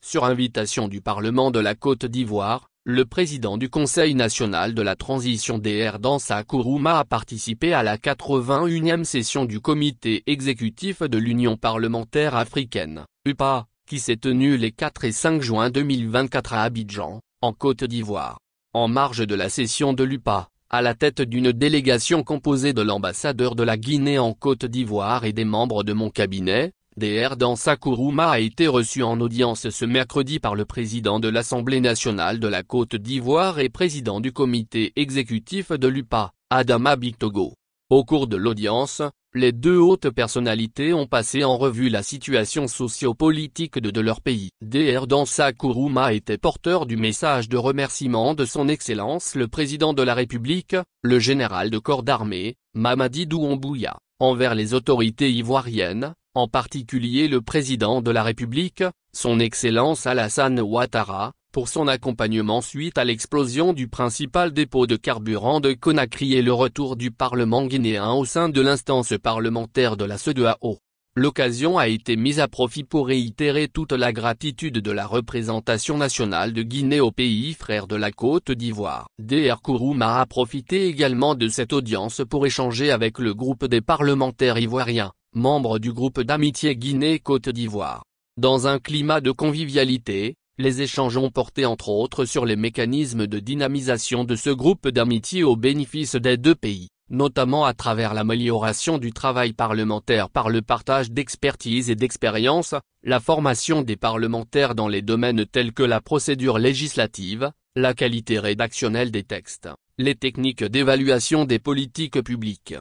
sur invitation du Parlement de la Côte d'Ivoire, le président du Conseil national de la transition Dr Dansa Kourouma a participé à la 81e session du comité exécutif de l'Union parlementaire africaine, UPA, qui s'est tenue les 4 et 5 juin 2024 à Abidjan, en Côte d'Ivoire. En marge de la session de l'UPA, à la tête d'une délégation composée de l'ambassadeur de la Guinée en Côte d'Ivoire et des membres de mon cabinet, Dr Dansa Kourouma a été reçu en audience ce mercredi par le président de l'Assemblée nationale de la Côte d'Ivoire et président du comité exécutif de l'UPA, Adama Bictogo. Au cours de l'audience, les deux hautes personnalités ont passé en revue la situation socio-politique de leur pays. Dr Dansa Kourouma était porteur du message de remerciement de son Excellence le Président de la République, le général de corps d'armée, Mamadi Doumbouya, envers les autorités ivoiriennes, en particulier le Président de la République, son Excellence Alassane Ouattara, pour son accompagnement suite à l'explosion du principal dépôt de carburant de Conakry et le retour du Parlement guinéen au sein de l'instance parlementaire de la CEDEAO. L'occasion a été mise à profit pour réitérer toute la gratitude de la représentation nationale de Guinée au pays frère de la Côte d'Ivoire. Dr Kourouma a profité également de cette audience pour échanger avec le groupe des parlementaires ivoiriens, membres du groupe d'amitié Guinée-Côte d'Ivoire. Dans un climat de convivialité, les échanges ont porté entre autres sur les mécanismes de dynamisation de ce groupe d'amitié au bénéfice des deux pays, notamment à travers l'amélioration du travail parlementaire par le partage d'expertise et d'expérience, la formation des parlementaires dans les domaines tels que la procédure législative, la qualité rédactionnelle des textes, les techniques d'évaluation des politiques publiques,